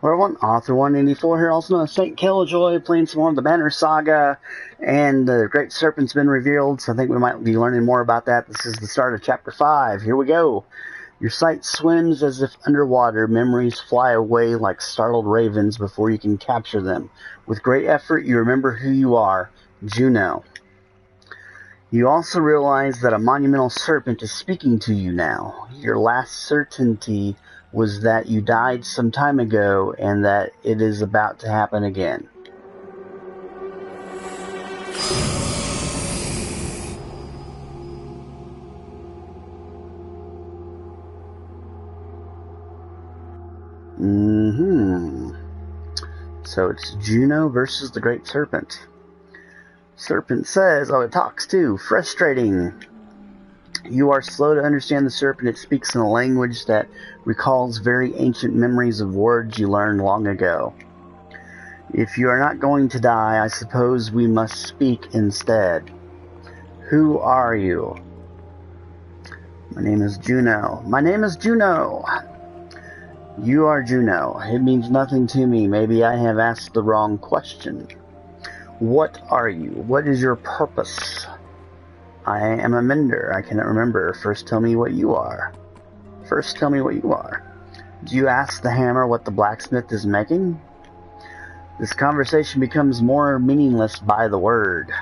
Hello everyone, Author 184 here, also known as Saint Killjoy, playing some more of the Banner Saga, and the Great Serpent's been revealed, so I think we might be learning more about that. This is the start of Chapter 5. Here we go. Your sight swims as if underwater. Memories fly away like startled ravens before you can capture them. With great effort, you remember who you are, Juno. You also realize that a monumental serpent is speaking to you now. Your last certainty was that you died some time ago and that it is about to happen again. So it's Juno versus the Great Serpent. Serpent says, it talks too. Frustrating. You are slow to understand the serpent. It speaks in a language that recalls very ancient memories of words you learned long ago. If you are not going to die, I suppose we must speak instead. Who are you? My name is Juno. My name is Juno. You are Juno. It means nothing to me. Maybe I have asked the wrong question. What are you? What is your purpose? I am a mender. I cannot remember. First tell me what you are. First tell me what you are. Do you ask the hammer what the blacksmith is making? This conversation becomes more meaningless by the word.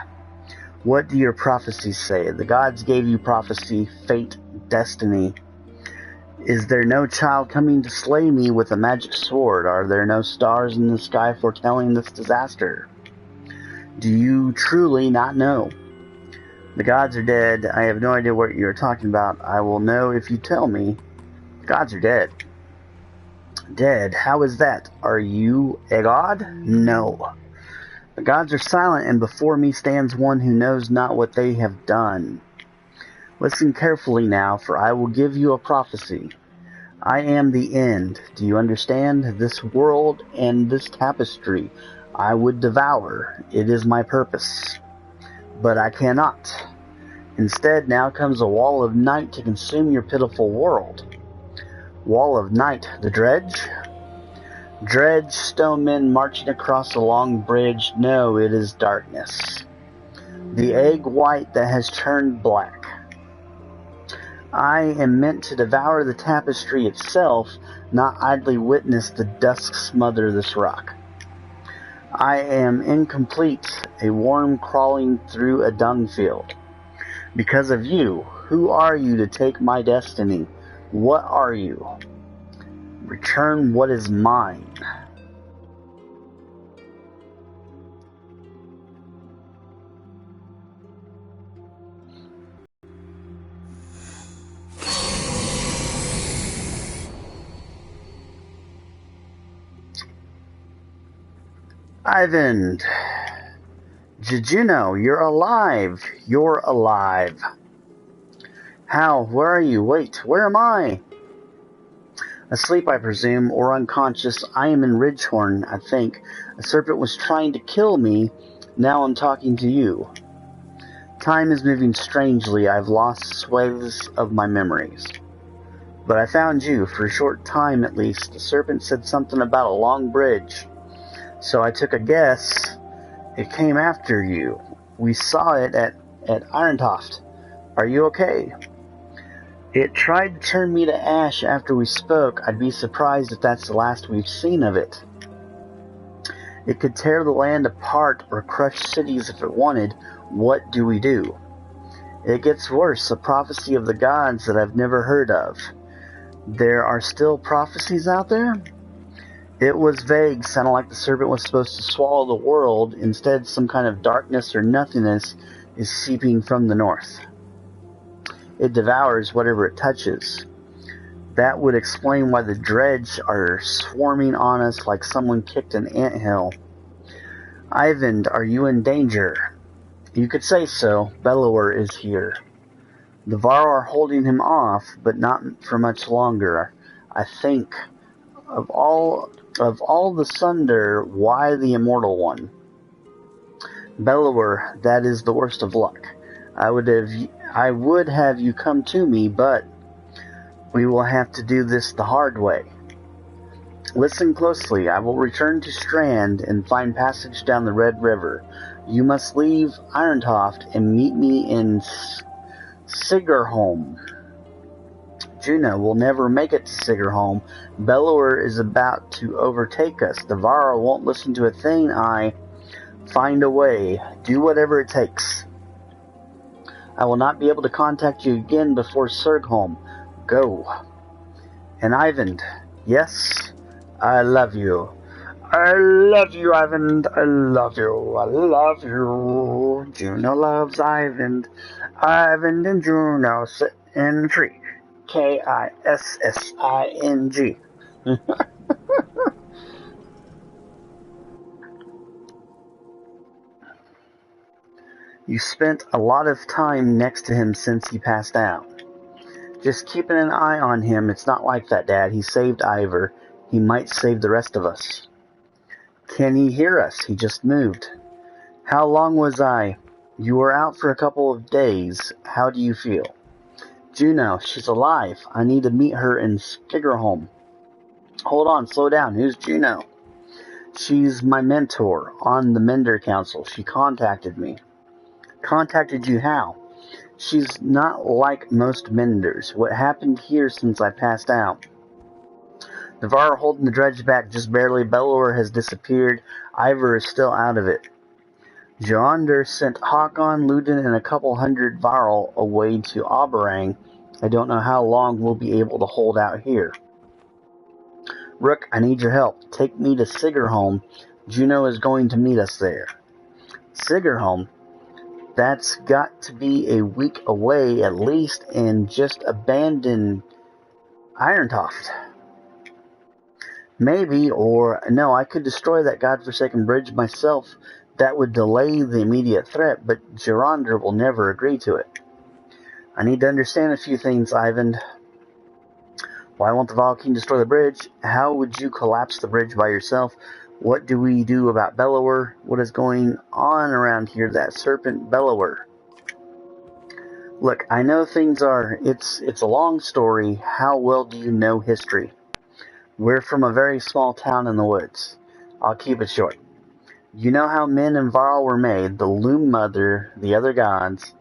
What do your prophecies say? The gods gave you prophecy, fate, destiny. Is there no child coming to slay me with a magic sword? Are there no stars in the sky foretelling this disaster? Do you truly not know? The gods are dead. I have no idea what you're talking about. I will know if you tell me. The gods are dead. Dead? How is that? Are you a god? No. The gods are silent, and before me stands one who knows not what they have done. Listen carefully now, for I will give you a prophecy. I am the end. Do you understand? This world and this tapestry I would devour. It is my purpose. But I cannot. Instead, now comes a wall of night to consume your pitiful world. Wall of night, the dredge? Dredge, stone men marching across a long bridge. No, it is darkness. The egg white that has turned black. I am meant to devour the tapestry itself, not idly witness the dusk smother this rock. I am incomplete, a worm crawling through a dung field. Because of you, who are you to take my destiny? What are you? Return what is mine. Ivan. Juno, you're alive. You're alive. How? Where are you? Wait, where am I? Asleep, I presume, or unconscious. I am in Ridgehorn, I think. A serpent was trying to kill me. Now I'm talking to you. Time is moving strangely. I've lost swathes of my memories. But I found you, for a short time at least. The serpent said something about a long bridge. So I took a guess. It came after you. We saw it at Irontoft. Are you okay? It tried to turn me to ash after we spoke. I'd be surprised if that's the last we've seen of it. It could tear the land apart or crush cities if it wanted. What do we do? It gets worse. A prophecy of the gods that I've never heard of. There are still prophecies out there? It was vague, sounded like the serpent was supposed to swallow the world. Instead, some kind of darkness or nothingness is seeping from the north. It devours whatever it touches. That would explain why the dredge are swarming on us like someone kicked an anthill. Ivan, are you in danger? You could say so. Bellower is here. The Var are holding him off, but not for much longer. I think. Of all the Sunder, why the immortal one? Bellower, that is the worst of luck. I would have you come to me, but we will have to do this the hard way. Listen closely. I will return to Strand and find passage down the Red River. You must leave Irontoft and meet me in Sigerholm. Juno will never make it to Sigerholm. Bellower is about to overtake us. The Varl won't listen to a thing I find a way. Do whatever it takes. I will not be able to contact you again before Sigerholm. Go. And Ivan, yes, I love you. I love you, Ivan. I love you. I love you. Juno loves Ivan. Ivan and Juno sit in a tree. Kissing. You spent a lot of time next to him since he passed out. Just keeping an eye on him. It's not like that, Dad. He saved Ivor. He might save the rest of us. Can he hear us? He just moved. How long was I? You were out for a couple of days. How do you feel? Juno, she's alive. I need to meet her in Skigerholm. Hold on, slow down. Who's Juno? She's my mentor on the Mender Council. She contacted me. Contacted you how? She's not like most Menders. What happened here since I passed out? The Var are holding the dredge back just barely. Bellower has disappeared. Ivor is still out of it. Joander sent Hakon, Luden, and a couple hundred Varl away to Oberang. I don't know how long we'll be able to hold out here. Rook, I need your help. Take me to Sigerholm. Juno is going to meet us there. Sigerholm? That's got to be a week away at least, and just abandon Irontoft. Maybe, or no, I could destroy that godforsaken bridge myself. That would delay the immediate threat, but Jorander will never agree to it. I need to understand a few things, Ivan. Why won't the Valkyrie destroy the bridge? How would you collapse the bridge by yourself? What do we do about Bellower? What is going on around here? That Serpent Bellower. Look, I know things are... It's a long story. How well do you know history? We're from a very small town in the woods. I'll keep it short. You know how men and Varl were made, the Loom Mother, the other gods.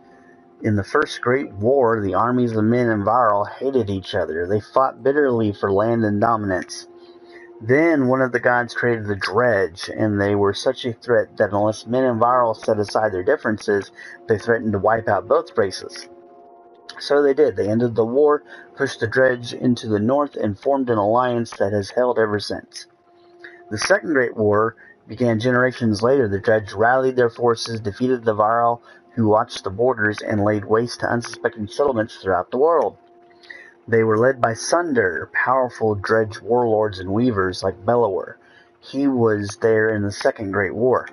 In the First Great War, the armies of men and Varl hated each other. They fought bitterly for land and dominance. Then one of the gods created the dredge, and they were such a threat that unless men and Varl set aside their differences, they threatened to wipe out both races. So they did. They ended the war, pushed the dredge into the north, and formed an alliance that has held ever since. The Second Great War began generations later. The dredge rallied their forces, defeated the Varl, who watched the borders, and laid waste to unsuspecting settlements throughout the world. They were led by Sunder, powerful dredge warlords and weavers like Bellower. He was there in the Second Great War.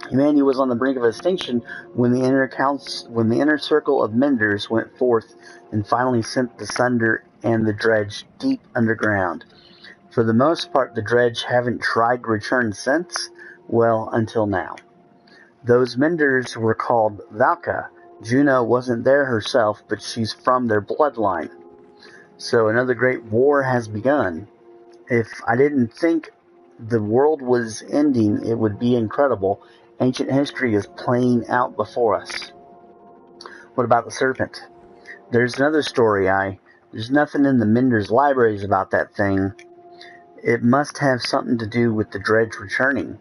Humanity was on the brink of extinction when the inner circle of Menders went forth and finally sent the Sunder and the dredge deep underground. For the most part, the dredge haven't tried to return since, well, until now. Those Menders were called Valka. Juno wasn't there herself, but she's from their bloodline. So another great war has begun. If I didn't think the world was ending, it would be incredible. Ancient history is playing out before us. What about the Serpent? There's another story. There's nothing in the Menders libraries about that thing. It must have something to do with the dredge returning.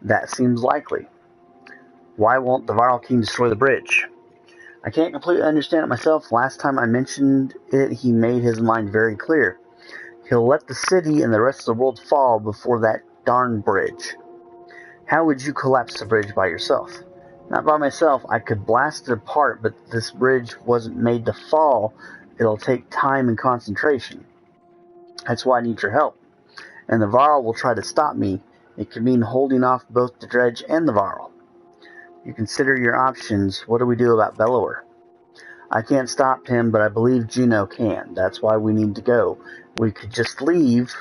That seems likely. Why won't the Varl King destroy the bridge? I can't completely understand it myself. Last time I mentioned it, he made his mind very clear. He'll let the city and the rest of the world fall before that darn bridge. How would you collapse the bridge by yourself? Not by myself. I could blast it apart, but this bridge wasn't made to fall. It'll take time and concentration. That's why I need your help. And the Varl will try to stop me. It could mean holding off both the dredge and the Varl. You consider your options. What do we do about Bellower? I can't stop him, but I believe Juno can. That's why we need to go. We could just leave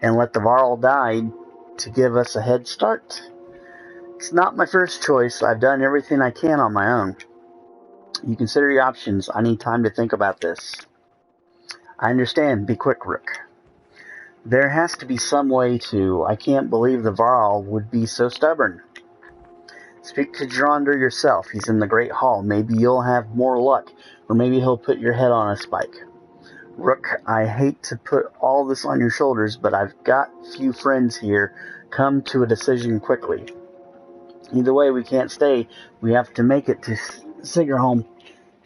and let the Varl die to give us a head start. It's not my first choice. I've done everything I can on my own. You consider your options. I need time to think about this. I understand. Be quick, Rook. There has to be some way to. I can't believe the Varl would be so stubborn. Speak to Geronder yourself. He's in the Great Hall. Maybe you'll have more luck, or maybe he'll put your head on a spike. Rook, I hate to put all this on your shoulders, but I've got few friends here. Come to a decision quickly. Either way, we can't stay. We have to make it to Sigerholm.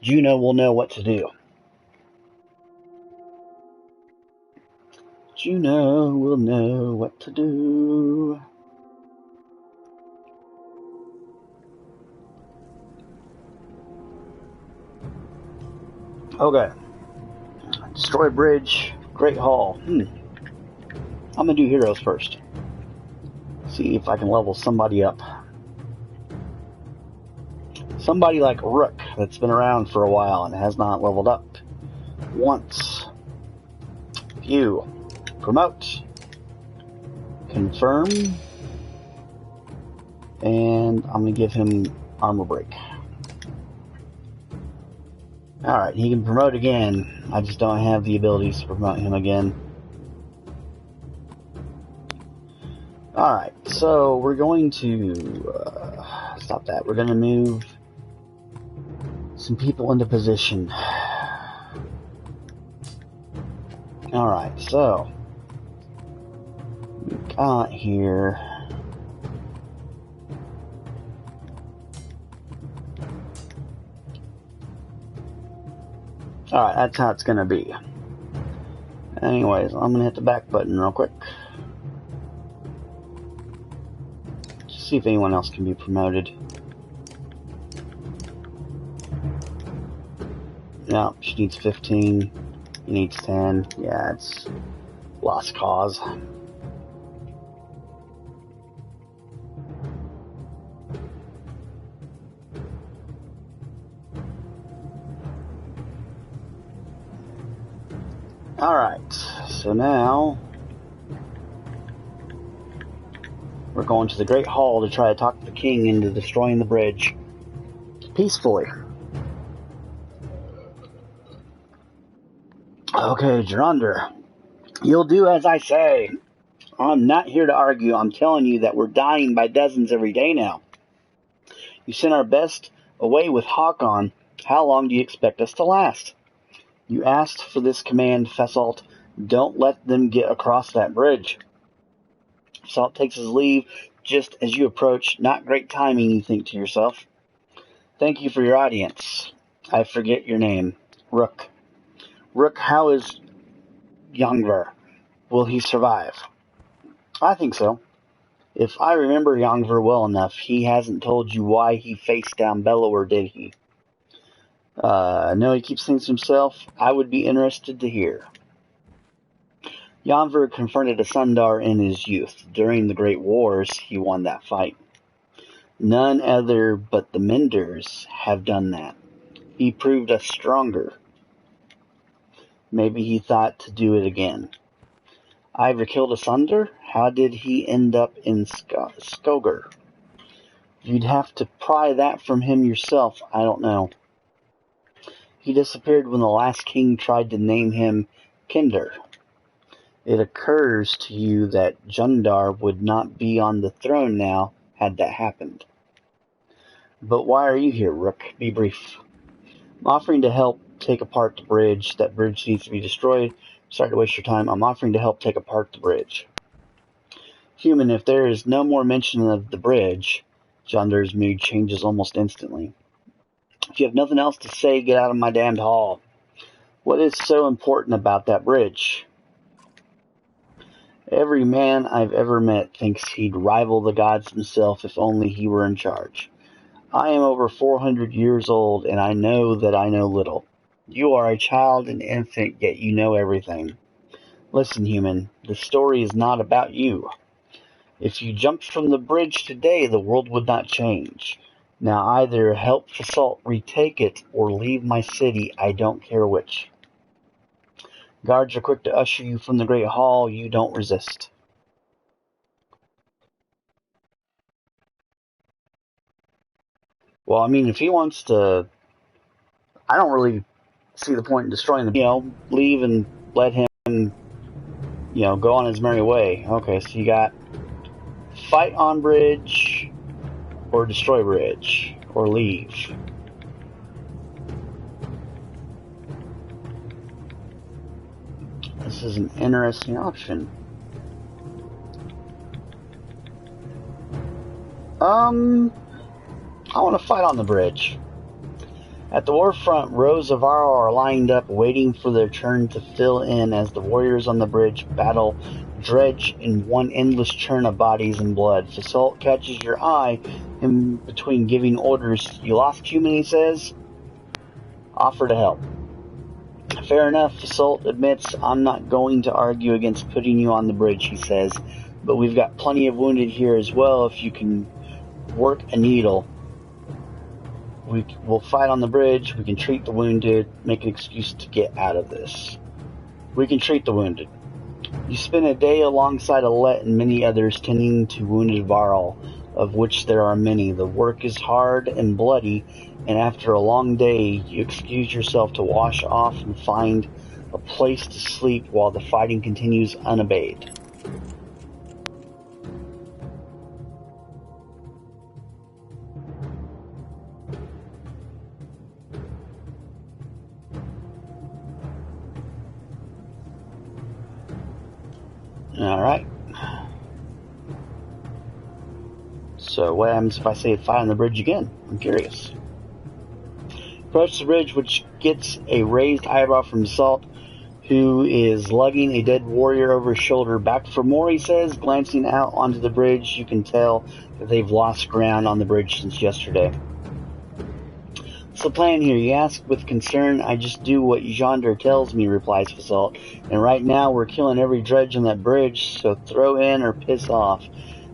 Juno will know what to do. Juno will know what to do. Okay. Destroy bridge. Great Hall. I'm gonna do heroes first. See if I can level somebody up. Somebody like Rook that's been around for a while and has not leveled up once. View. Promote. Confirm. And I'm going to give him armor break. Alright, he can promote again. I just don't have the abilities to promote him again. Alright, so we're going to stop that. We're going to move some people into position. Alright, so we got here. Alright, that's how it's gonna be. Anyways, I'm gonna hit the back button real quick. Just see if anyone else can be promoted. No, she needs 15. He needs 10. Yeah, it's lost cause. Alright, so now we're going to the Great Hall to try to talk the king into destroying the bridge peacefully. Okay, Geronder, you'll do as I say. I'm not here to argue. I'm telling you that we're dying by dozens every day now. You sent our best away with Hakon. How long do you expect us to last? You asked for this command, Fesalt. Don't let them get across that bridge. Fesalt takes his leave just as you approach. Not great timing, you think to yourself. Thank you for your audience. I forget your name. Rook. Rook, how is Yngvar? Will he survive? I think so. If I remember Yngvar well enough, he hasn't told you why he faced down Bellower, did he? No, he keeps things to himself. I would be interested to hear. Yngvar confronted a Sundar in his youth. During the Great Wars, he won that fight. None other but the Menders have done that. He proved us stronger. Maybe he thought to do it again. Ivor killed a Sundar? How did he end up in Skogar? You'd have to pry that from him yourself. I don't know. He disappeared when the last king tried to name him Kinder. It occurs to you that Jundar would not be on the throne now had that happened. But why are you here, Rook? Be brief. I'm offering to help take apart the bridge. That bridge needs to be destroyed. Sorry to waste your time. I'm offering to help take apart the bridge. Human, if there is no more mention of the bridge, Jundar's mood changes almost instantly. If you have nothing else to say, get out of my damned hall. What is so important about that bridge? Every man I've ever met thinks he'd rival the gods himself if only he were in charge. I am over 400 years old, and I know that I know little. You are a child and infant, yet you know everything. Listen, human, the story is not about you. If you jumped from the bridge today, the world would not change. Now either help Fesalt retake it, or leave my city, I don't care which. Guards are quick to usher you from the Great Hall, you don't resist. Well, I mean, if he wants to... I don't really see the point in destroying the... leave and let him go on his merry way. Okay, so you got fight on bridge, or destroy bridge, or leave. This is an interesting option. I want to fight on the bridge. At the warfront, rows of Varl are lined up, waiting for their turn to fill in as the warriors on the bridge battle dredge in one endless churn of bodies and blood. Fasalt catches your eye in between giving orders. You lost human, he says. Offer to help. Fair enough, Fasalt admits. I'm not going to argue against putting you on the bridge, he says. But we've got plenty of wounded here as well if you can work a needle. We'll fight on the bridge, we can treat the wounded, make an excuse to get out of this. We can treat the wounded. You spend a day alongside Alette and many others tending to wounded Varl, of which there are many. The work is hard and bloody, and after a long day, you excuse yourself to wash off and find a place to sleep while the fighting continues unabated. Alright. So what happens if I say fight on the bridge again? I'm curious. Approach the bridge, which gets a raised eyebrow from Salt, who is lugging a dead warrior over his shoulder. Back for more, he says, glancing out onto the bridge. You can tell that they've lost ground on the bridge since yesterday. What's the plan here? You ask with concern. I just do what Yonder tells me, replies Fasalt. And right now we're killing every dredge on that bridge, so throw in or piss off.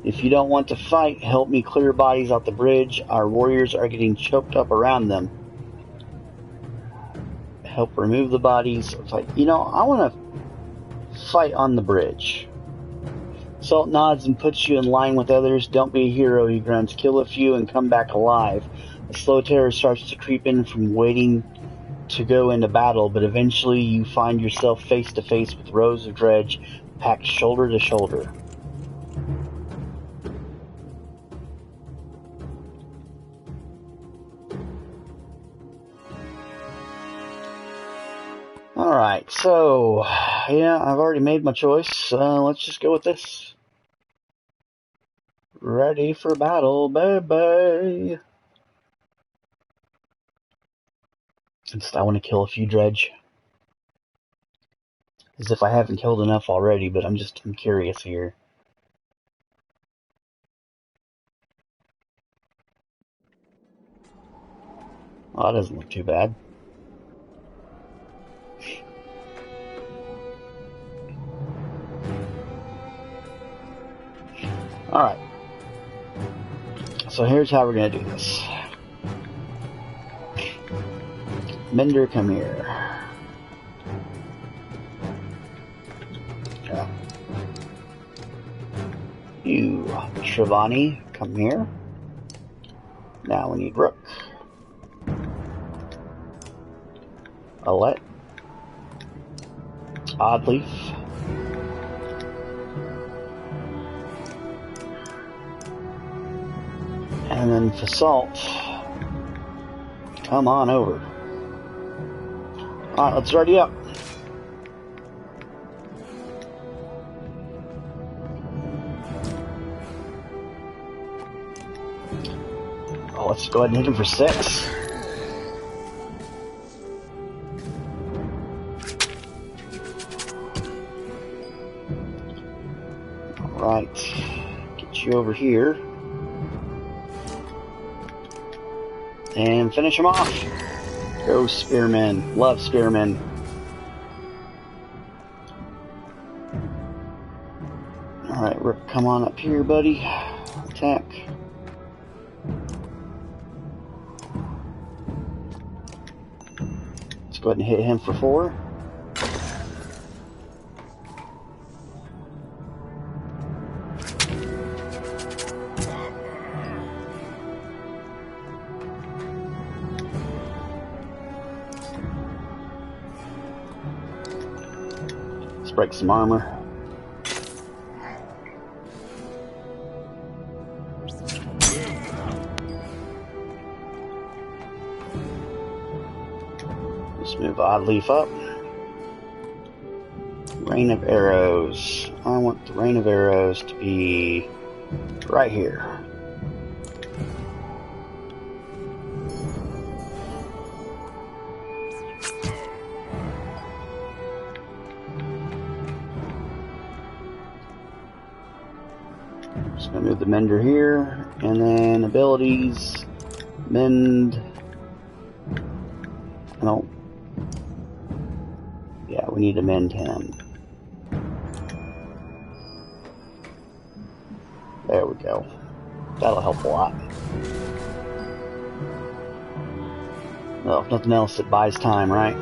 If you don't want to fight, help me clear bodies off the bridge. Our warriors are getting choked up around them. Help remove the bodies. Fight. I want to fight on the bridge. Salt nods and puts you in line with others. Don't be a hero, he grunts. Kill a few and come back alive. A slow terror starts to creep in from waiting to go into battle, but eventually you find yourself face to face with rows of dredge packed shoulder to shoulder. Alright, so, yeah, I've already made my choice. Let's just go with this. Ready for battle, baby! I want to kill a few dredge. As if I haven't killed enough already, but I'm curious here. Oh, that doesn't look too bad. Alright. So here's how we're going to do this. Mender, come here. Yeah. You, Shivani, come here. Now we need Rook. Alette. Oddleaf. And then Fasalt. Come on over. Alright, let's ready up. Oh, let's go ahead and hit him for 6. Alright, get you over here. And finish him off. Go Spearmen. Love Spearmen. Alright, Rook, come on up here, buddy. Attack. Let's go ahead and hit him for 4. Break some armor. Oddleaf up. Rain of arrows. I want the rain of arrows to be right here. Just gonna move the mender here, and then abilities, mend. No. Yeah, we need to mend him. There we go. That'll help a lot. Well, if nothing else, it buys time, right?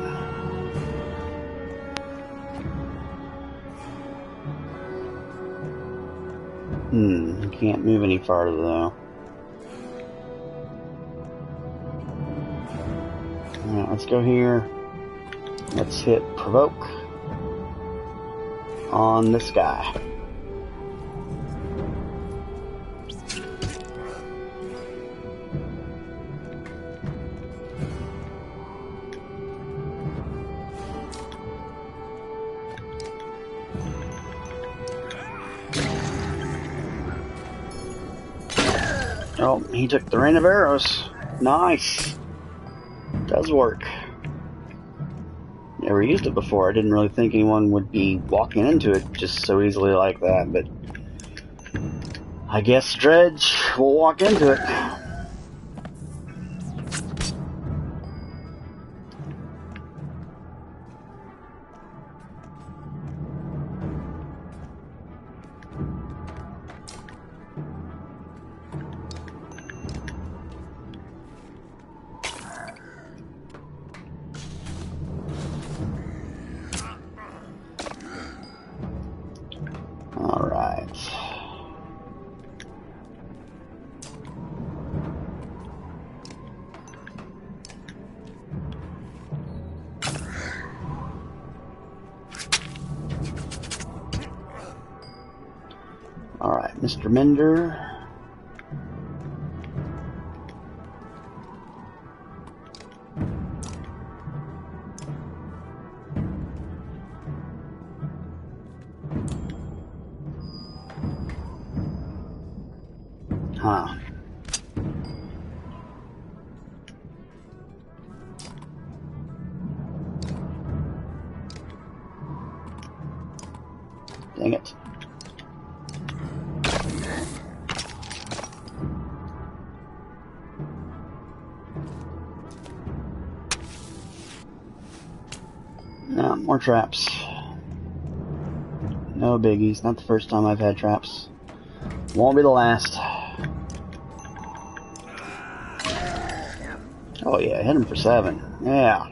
Can't move any farther though. Alright, let's go here. Let's hit provoke on this guy. Oh, he took the rain of arrows. Nice. Does work. Never used it before. I didn't really think anyone would be walking into it just so easily like that, but I guess Dredge will walk into it. Alright, Mr. Mender. Huh. Dang it. No, more traps. No biggies. Not the first time I've had traps. Won't be the last. Oh yeah, hit him for 7. Yeah.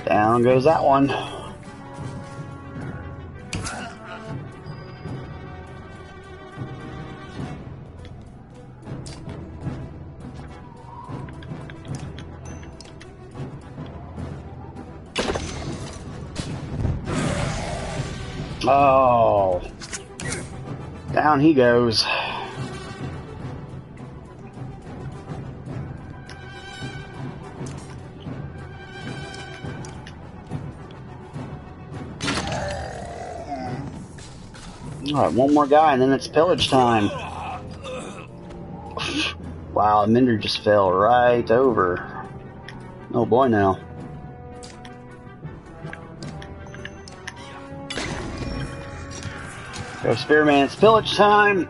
Down goes that one. Oh, down he goes. Alright, one more guy and then it's pillage time. Wow, the mender just fell right over. Oh boy now. Go Spearman, it's pillage time!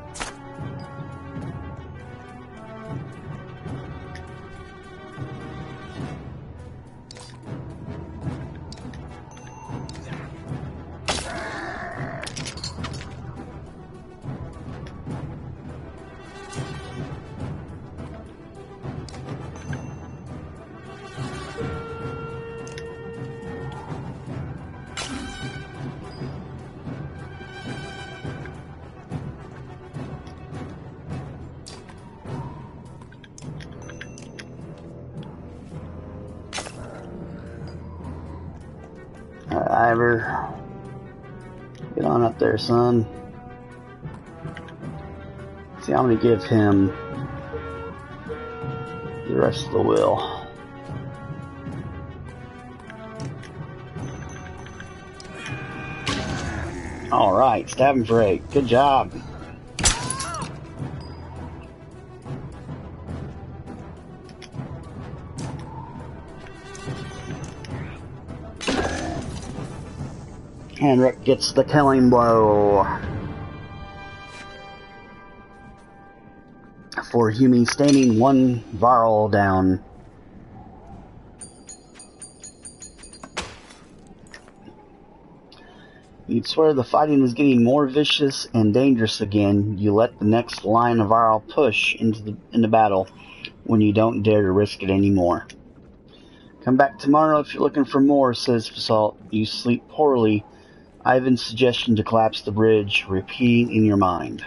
Ivor, get on up there, son. See, I'm gonna give him the rest of the wheel. Alright, stab him for 8. Good job. Henrik gets the killing blow for Humi, staining 1 Varl down. You'd swear the fighting is getting more vicious and dangerous again. You let the next line of Varl push into battle when you don't dare to risk it anymore. Come back tomorrow if you're looking for more, says Basalt. You sleep poorly. Ivan's suggestion to collapse the bridge, repeating in your mind.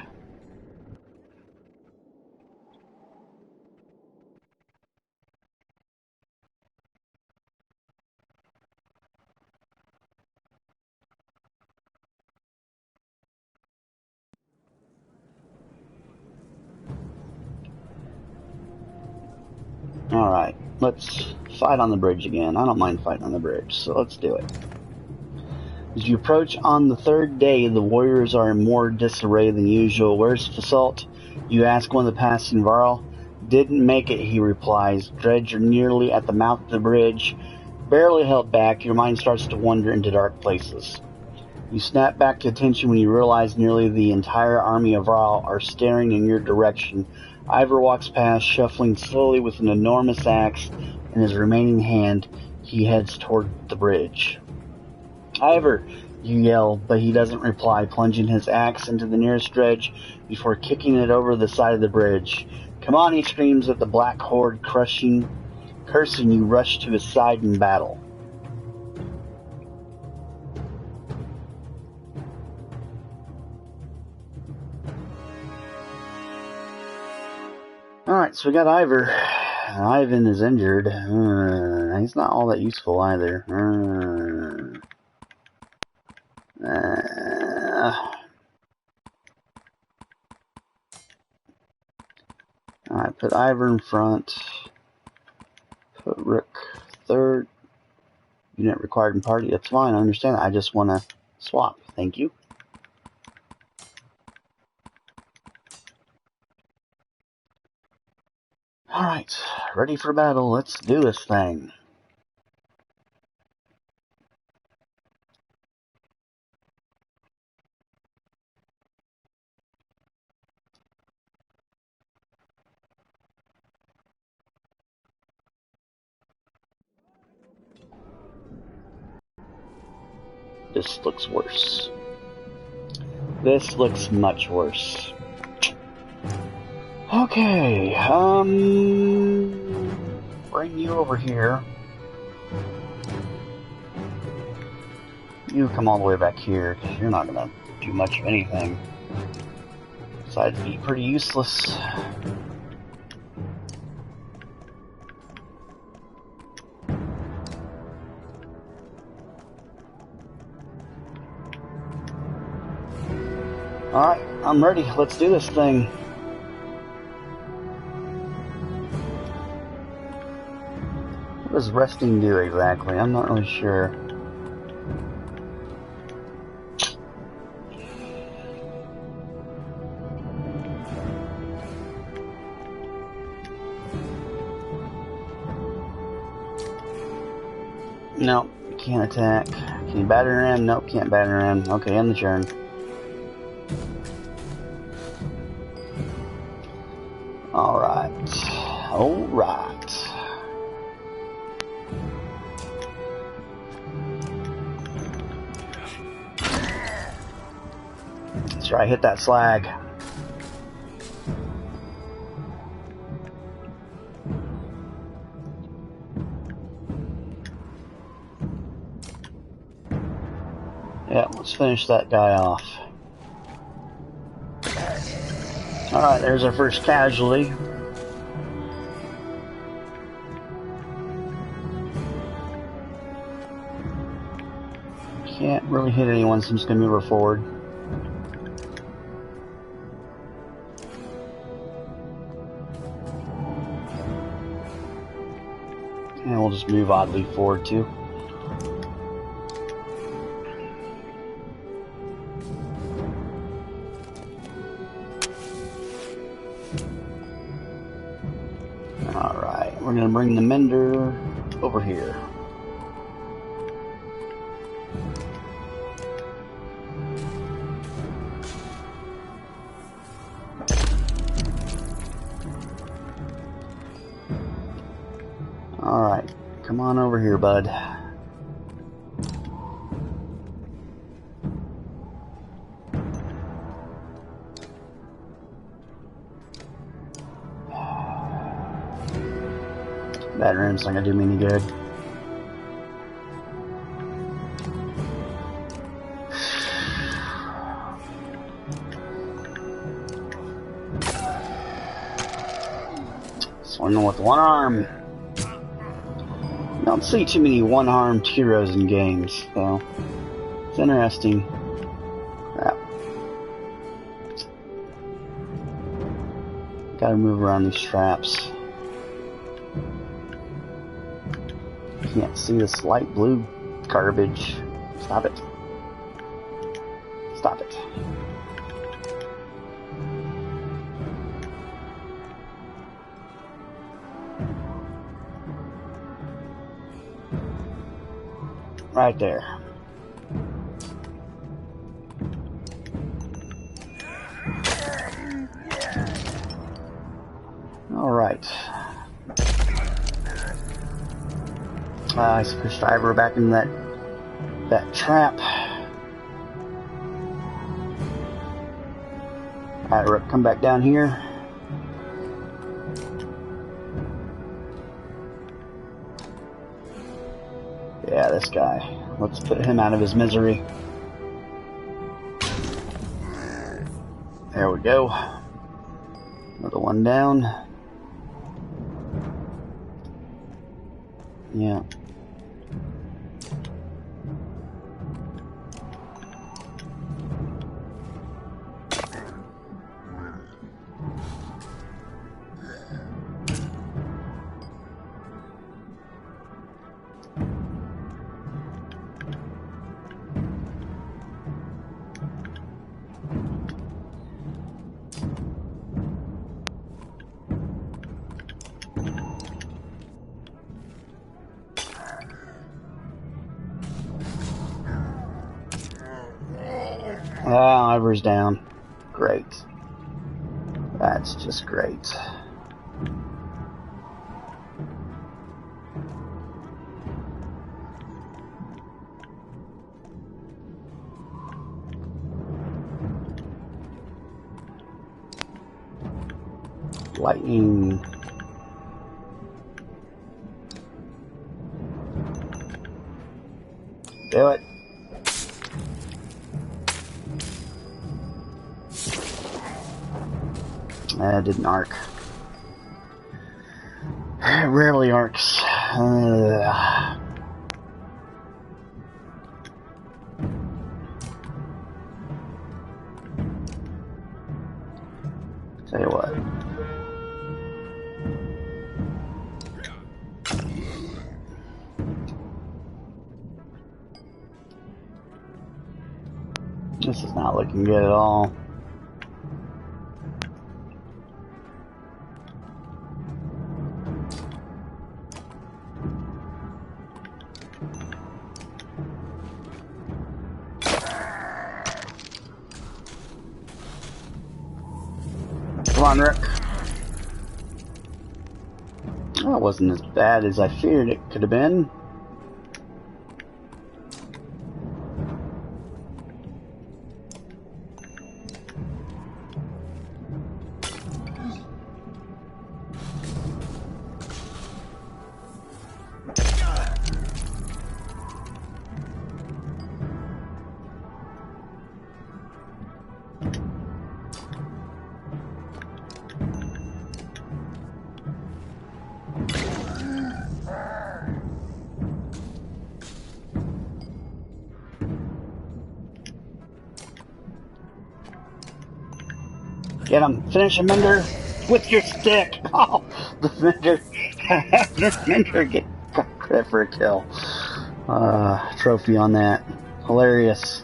Alright, let's fight on the bridge again. I don't mind fighting on the bridge, so let's do it. As you approach on the 3rd day, the warriors are in more disarray than usual. Where's Basalt? You ask one of the passing Varl. Didn't make it, he replies. Dredge, you're nearly at the mouth of the bridge. Barely held back, your mind starts to wander into dark places. You snap back to attention when you realize nearly the entire army of Varl are staring in your direction. Ivor walks past, shuffling slowly with an enormous axe in his remaining hand. He heads toward the bridge. Ivor, you yell, but he doesn't reply, plunging his axe into the nearest dredge before kicking it over the side of the bridge. Come on, he screams at the black horde, cursing you rush to his side in battle. Alright, so we got Ivor. Ivan is injured. He's not all that useful either. Alright, put Ivor in front. Put Rook 3rd. Unit required in party. That's fine, I understand. I just want to swap. Thank you. Alright, ready for battle. Let's do this thing. This looks worse. This looks much worse. Okay, bring you over here. You come all the way back here, because you're not gonna do much of anything. Besides be pretty useless. Alright, I'm ready. Let's do this thing. What does resting do exactly? I'm not really sure. Nope, can't attack. Can you batter her in? Nope, can't batter her in. Okay, end the turn. Alright. Alright. That's right, hit that slag. Yeah, let's finish that guy off. Alright, there's our first casualty. Can't really hit anyone, so I'm just gonna move her forward. And we'll just move oddly forward too. Alright, we're gonna bring the mender over here. Alright, come on over here, bud. That room's not gonna do me any good. Swinging with one arm. Don't see too many one-armed heroes in games, so it's interesting. Crap. Gotta move around these traps. Can't see this light blue garbage. Stop it. Stop it. Right there. All right. I pushed Ivor back in that trap. Alright, Rip, come back down here. Yeah, this guy. Let's put him out of his misery. There we go. Another one down. Yeah. Ah, Ivor's down. Great. That's just great. Lightning. Do it. That didn't arc. It rarely arcs. Tell you what. This is not looking good at all. Come on, Rick. That wasn't as bad as I feared it could have been. Get him. Finish him, Mender. With your stick. Oh, the Mender. The Mender got credit for a kill. Trophy on that. Hilarious.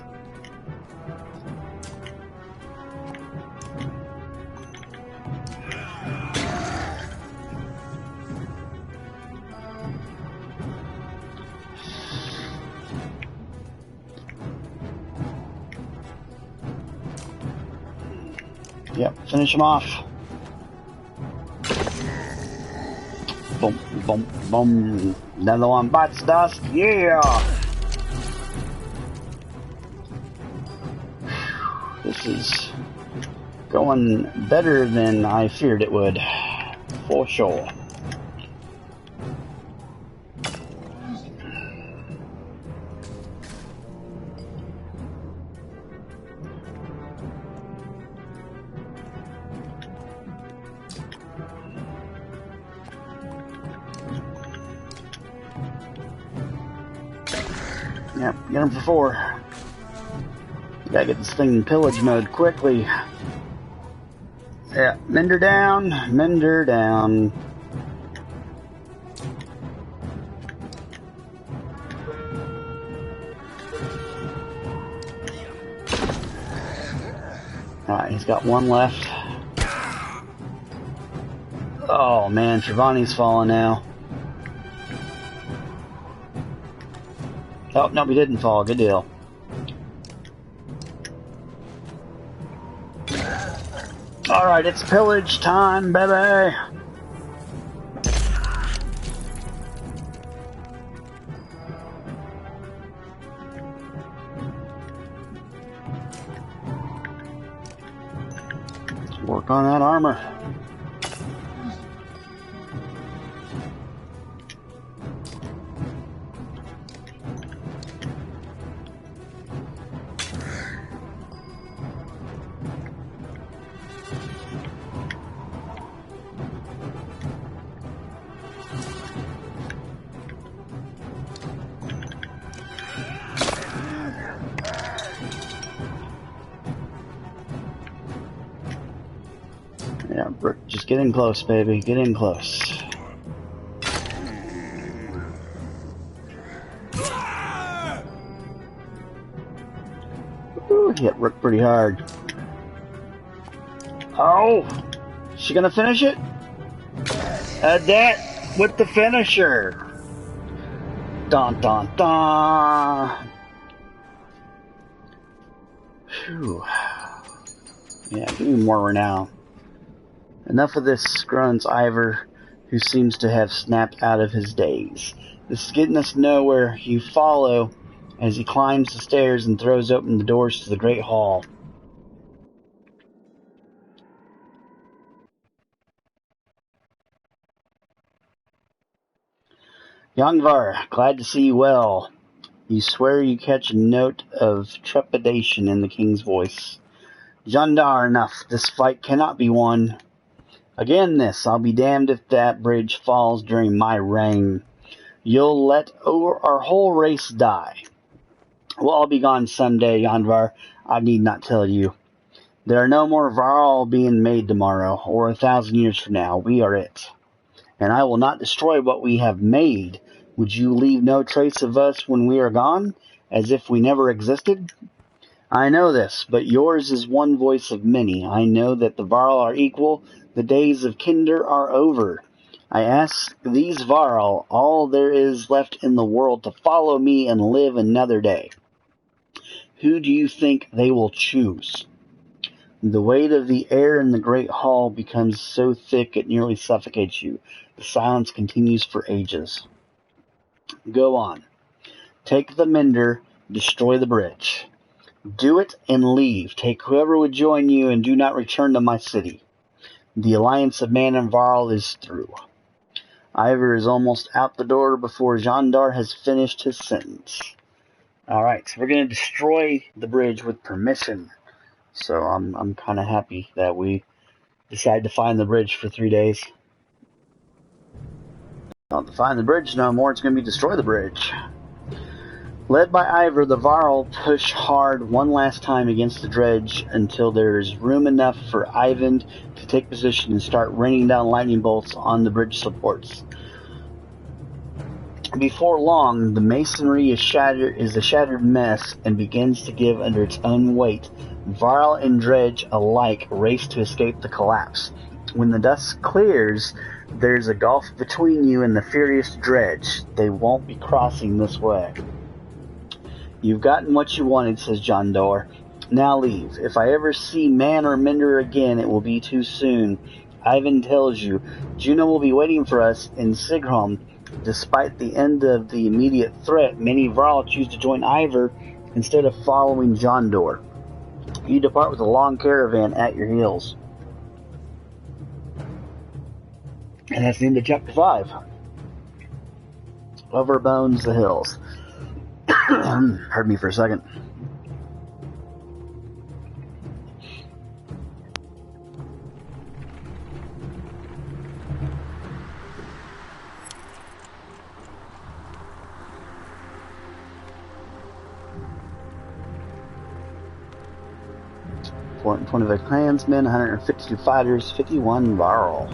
Yep, finish him off. Boom, boom, boom. Another one bites dust. Yeah! This is going better than I feared it would. For sure. Yep, get him for 4. Gotta get this thing in pillage mode quickly. Yeah, Mender down, Mender down. Alright, he's got 1 left. Oh man, Shivani's falling now. Oh, no, he didn't fall. Good deal. Alright, it's pillage time, baby! Let's work on that armor. Yeah, just get in close, baby. Get in close. Ooh, hit Rook pretty hard. Oh! She gonna finish it? That with the finisher. Dun dun dun. Phew. Yeah, give me more renown. Enough of this, grunts Ivor, who seems to have snapped out of his daze. This is getting us nowhere. You follow as he climbs the stairs and throws open the doors to the Great Hall. Yangvar, glad to see you well. You swear you catch a note of trepidation in the king's voice. Jandar, enough. This fight cannot be won. Again this, I'll be damned if that bridge falls during my reign. You'll let our whole race die. We'll all be gone someday, Yandvar. I need not tell you. There are no more Varl being made tomorrow, or 1,000 years from now. We are it. And I will not destroy what we have made. Would you leave no trace of us when we are gone, as if we never existed? I know this, but yours is one voice of many. I know that the Varl are equal. The days of Kinder are over. I ask these Varl, all there is left in the world, to follow me and live another day. Who do you think they will choose? The weight of the air in the great hall becomes so thick it nearly suffocates you. The silence continues for ages. Go on. Take the Mender, destroy the bridge. Do it and leave. Take whoever would join you and do not return to my city. The alliance of man and Varl is through. Ivor is almost out the door before Jandar has finished his sentence. Alright, so we're going to destroy the bridge with permission. So I'm kind of happy that we decided to find the bridge for 3 days. Not to find the bridge no more, it's going to be destroy the bridge. Led by Ivor, the Varl push hard one last time against the dredge until there is room enough for Ivan to take position and start raining down lightning bolts on the bridge supports. Before long, the masonry is a shattered mess and begins to give under its own weight. Varl and dredge alike race to escape the collapse. When the dust clears, there's a gulf between you and the furious dredge. They won't be crossing this way. You've gotten what you wanted, says John Doerr. Now leave. If I ever see man or Mender again, it will be too soon. Ivan tells you, Juno will be waiting for us in Sigholm. Despite the end of the immediate threat, many Varl choose to join Ivor instead of following John Doerr. You depart with a long caravan at your heels. And that's the end of Chapter 5. Over Bones the Hills. Heard me for a second. .25 clansmen, 152 fighters, 51 Varl.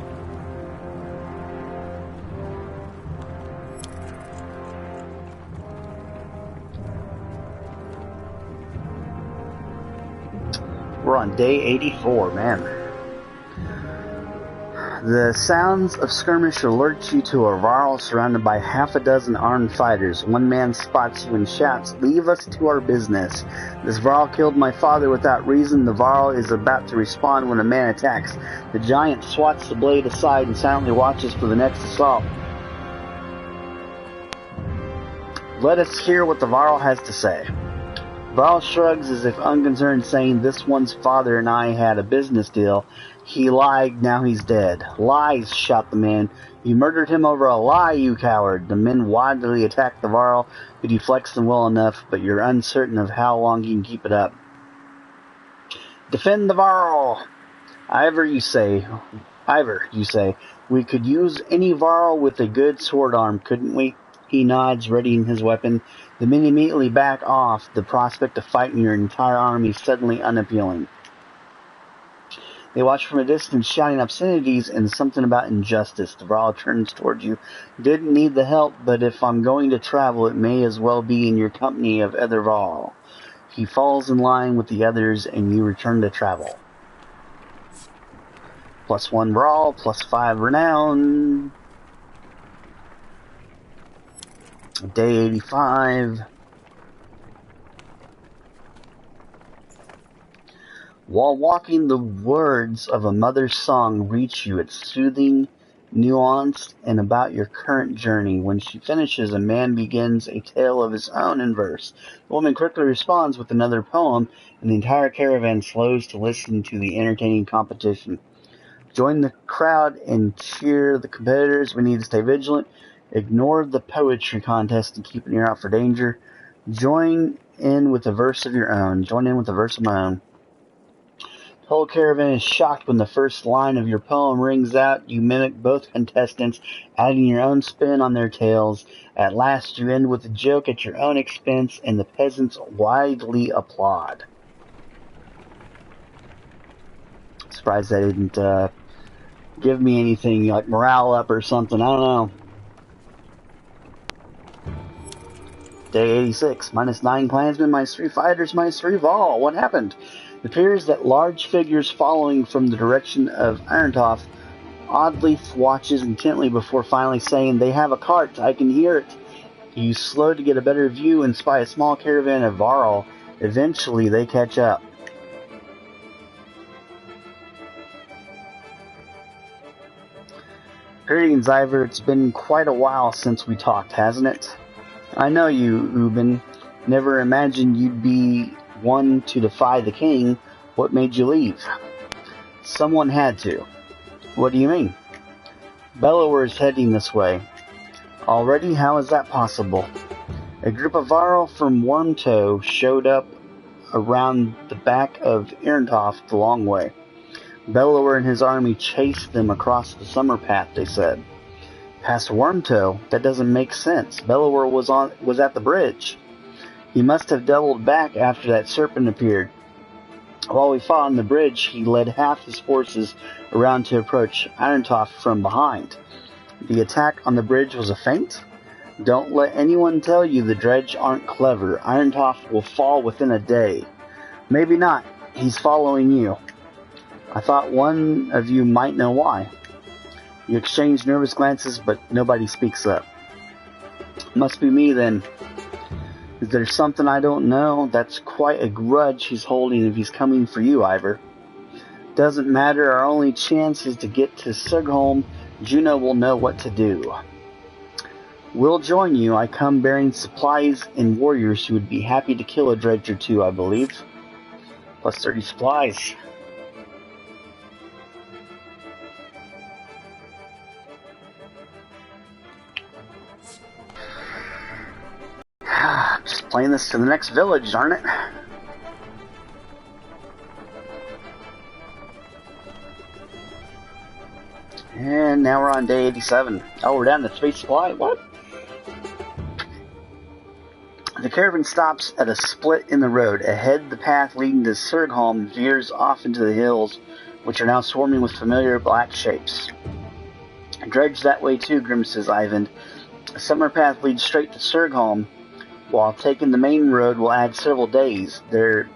We're on day 84, man. The sounds of skirmish alert you to a Varl surrounded by half a dozen armed fighters. One man spots you and shouts, "Leave us to our business. This Varl killed my father without reason." The Varl is about to respond when a man attacks. The giant swats the blade aside and silently watches for the next assault. Let us hear what the Varl has to say. Varl shrugs as if unconcerned, saying, "This one's father and I had a business deal. He lied, now he's dead." "Lies," shout the men. "You murdered him over a lie, you coward." The men wildly attack the Varl, who deflects them well enough, but you're uncertain of how long he can keep it up. "Defend the Varl!" Ivor, you say. "We could use any Varl with a good sword arm, couldn't we?" He nods, readying his weapon. The men immediately back off, the prospect of fighting your entire army suddenly unappealing. They watch from a distance, shouting obscenities and something about injustice. The Varl turns towards you. "Didn't need the help, but if I'm going to travel, it may as well be in your company of other Varl." He falls in line with the others, and you return to travel. +1 Varl, +5 Renown. Day 85. While walking, the words of a mother's song reach you. It's soothing, nuanced, and about your current journey. When she finishes, a man begins a tale of his own in verse. The woman quickly responds with another poem, and the entire caravan slows to listen to the entertaining competition. Join the crowd and cheer the competitors. We need to stay vigilant. Ignore the poetry contest and keep an ear out for danger. Join in with a verse of your own. Join in with a verse of my own. The whole caravan is shocked when the first line of your poem rings out. You mimic both contestants, adding your own spin on their tales. At last you end with a joke at your own expense, and the peasants widely applaud. Surprised they didn't give me anything like morale up or something. I don't know. Day 86. -9 clansmen, -3 fighters, -3 Varl. What happened? It appears that large figures following from the direction of Irontoft. Oddly watches intently before finally saying, "They have a cart. I can hear it." You slow to get a better view and spy a small caravan of Varl. Eventually they catch up. Greetings, Ivor. It's been quite a while since we talked, hasn't it? I know you, Ubin. Never imagined you'd be one to defy the king. What made you leave? Someone had to. What do you mean? Bellower is heading this way. Already? How is that possible? A group of Varl from Wormtoe showed up around the back of Irontoft the long way. Bellower and his army chased them across the summer path, they said. Past Wormtoe? That doesn't make sense. Bellower was at the bridge. He must have doubled back after that serpent appeared. While we fought on the bridge, he led half his forces around to approach Irontoft from behind. The attack on the bridge was a feint? Don't let anyone tell you the Dredge aren't clever. Irontoft will fall within a day. Maybe not. He's following you. I thought one of you might know why. You exchange nervous glances, but nobody speaks up. Must be me, then. Is there something I don't know? That's quite a grudge he's holding if he's coming for you, Ivor. Doesn't matter. Our only chance is to get to Surgholm. Juno will know what to do. We'll join you. I come bearing supplies and warriors who would be happy to kill a dredge or two, I believe. Plus 30 supplies. Just playing this to the next village, darn it. And now we're on day 87. Oh, we're down to 3 supply? What? The caravan stops at a split in the road. Ahead, the path leading to Surgholm veers off into the hills, which are now swarming with familiar black shapes. Dredge that way too, grimaces Ivan. A summer path leads straight to Surgholm, while taking the main road will add several days. They're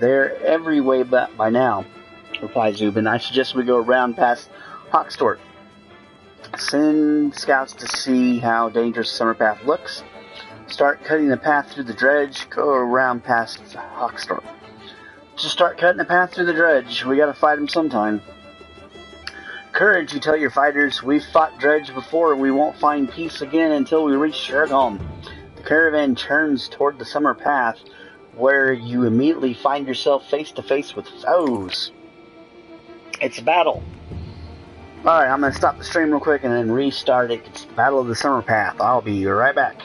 every way by now, replies Zubin. I suggest we go around past Hoxtort. Send scouts to see how dangerous the summer path looks. Start cutting the path through the dredge. Go around past Hoxtort. Just start cutting the path through the dredge. We gotta fight him sometime. Courage, you tell your fighters. We've fought dredge before. We won't find peace again until we reach Surgholm. The caravan turns toward the summer path, where you immediately find yourself face to face with foes. It's a battle. Alright, I'm going to stop the stream real quick and then restart it. It's the Battle of the Summer Path. I'll be right back.